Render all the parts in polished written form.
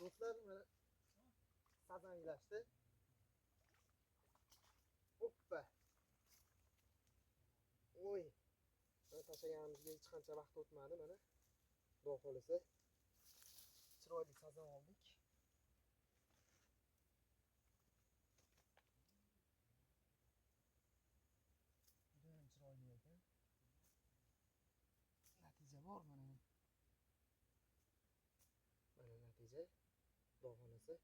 Do'stlar, mana sazanglashdi. Hoppa. Oy. Mana tashlaganimizga hech qancha vaqt o'tmadi mana. Xudo xolisa chiroyli sazan oldik. Judayam chiroyli ekan. Natija bor mana. Mana natija. Xudo xolisa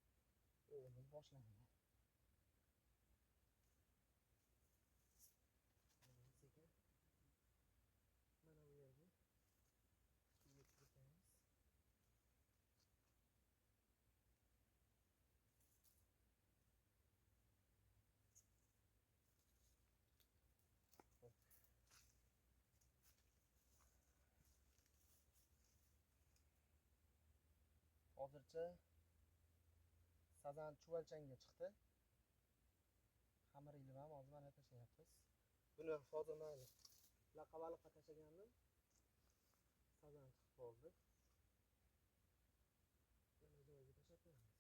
o'g'imiz boshlandi. Sekin mana bu yerga suvga kiritamiz. Hozircha sazan chuvalchanga chiqdi. Xamir ilib ham hozir mana tashlayapmiz. Buni hozir mana laqabaliqqa tashlagandim. Sazan chiqib qoldi. Yana joyiga tashlab qo'yamiz.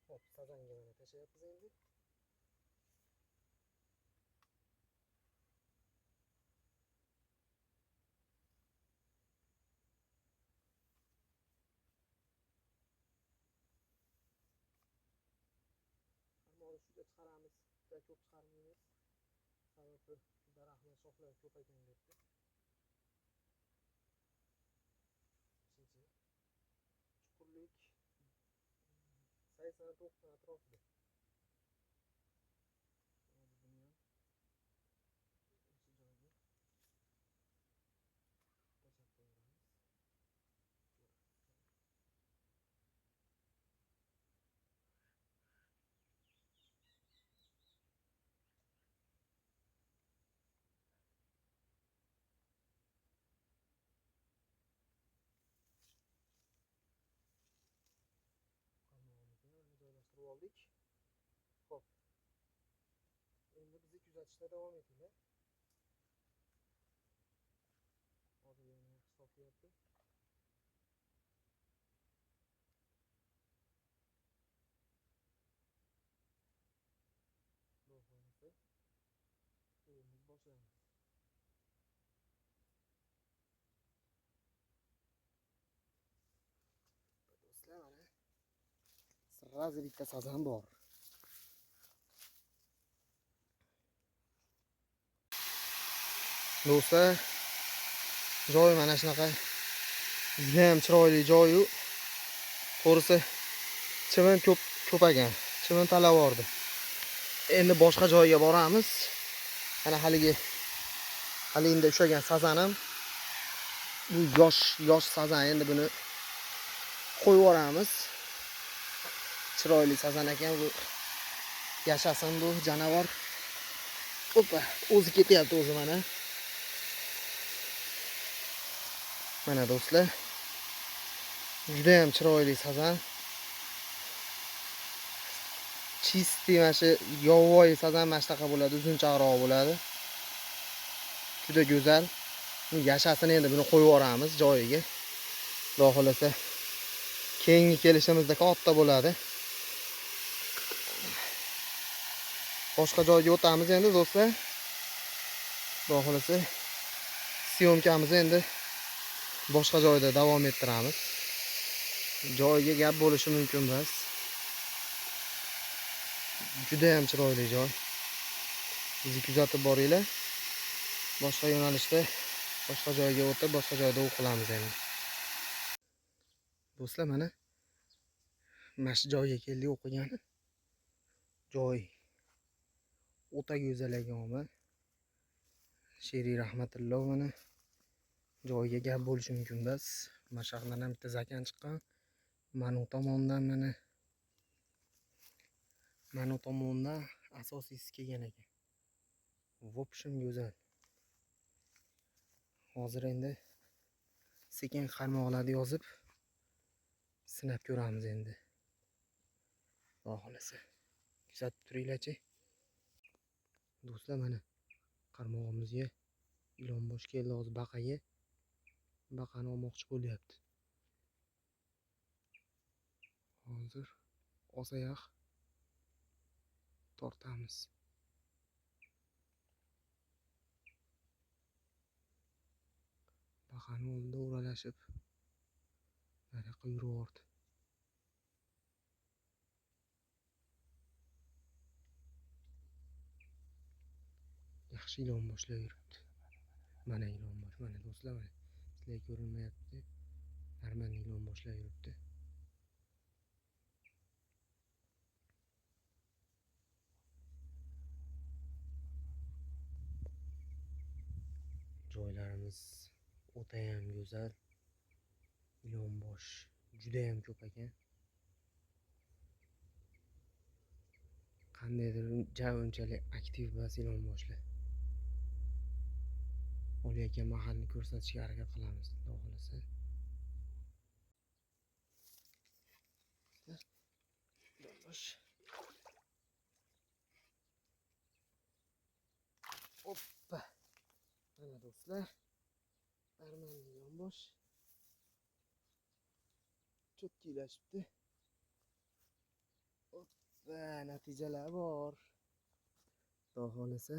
Hop, sazanga mana tashlayapmiz endi. Harmoni shunga chiqaramiz. Juda ko'p chiqarmaymiz. Sababi daraxtlar shoxlari ko'p ekan debdi. Chuqurlik 80-90 atrofida. Hozir buni ham o'sha joyga tashlab qo'yamiz. Joylashtirib oldik. Xo'p. Endi bizni kuzatishda davom etinglar. Hozir yana yaxshi topyapti. Xudo xolisa o'yinimiz boshlanadi. Do'stlar, mana sirrazi bitta sazan bor. Do'stlar, joy mana shunaqa juda ham chiroyli joy-yu. To'g'risi chivin ko'p ekan. Chivin talavordi. Endi boshqa joyga boramiz. Mana hali endi ushlagan sazanim. Bu yosh sazan, endi buni qo'yib yuboramiz. Chiroyli sazan ekan bu. Yashasin bu jonivor. Hoppa, o'zi ketyapti o'zi mana. Mana do'stlar, juda ham chiroyli sazan. Chisti mana shu yovvoyi sazan mana shunaqa bo'ladi, uzunchaqroq bo'ladi. Juda go'zal. Yashasini endi buni qo'yib yuboramiz joyiga. Xudo xolisa keyingi kelishimizda katta bo'ladi. Boshqa joyga o'tamiz endi do'stlar. Xudo xolisa syomkamizni endi boshqa joyda davom ettiramiz. Joyiga gap bo'lishi mumkin emas. Juda ham chiroyli joy. Bizni kuzatib boringlar. Boshqa yo'nalishda boshqa joyga o'tib, boshqa joyda o'qilamiz endi. Do'stlar, mana shu joyga keldik o'qigan. Joy o'ta go'zal ekan. Sheriy Rahmatullo mana joyiga gap bo'lishi mumkin emas. Mashaqdan ham bitta zakan chiqqan. Mana u tomondan mana u tomondan asosiysi kelgan ekan. Vopshim go'zal. Hozir endi sekin qarmoqlarni yozib sinab ko'ramiz endi. Xudo xolasa. Kuzatib turinglar-chi. Do'stlar, mana qarmog'imizga ilonbosh keldi hozir baqaga. Baqani olmoqchi bo'lyapti. Hozir osayoq tortamiz. Baqani oldida o'ralashib nariyoqqa yuraverdi. Yaxshi ilon boshlab yuribdi. Mana ilon bosh, mana do'stlar, mana sizlarga ko'rinmayapti. Narman ilon boshlab yuribdi. Joylarimiz o'ta ham go'zal. Ilon bosh juda ham ko'p ekan. Qandaydir unchalik aktiv emas ilon boshlar. Olayotgan mahalni ko'rsatishga harakat qilamiz, xudo xolasa. Ilon bosh. Hoppa. Mana do'stlar, Narman ilon bosh. Cho'tkilashibdi. Hoppa, natijalar bor. Xudo xolasa.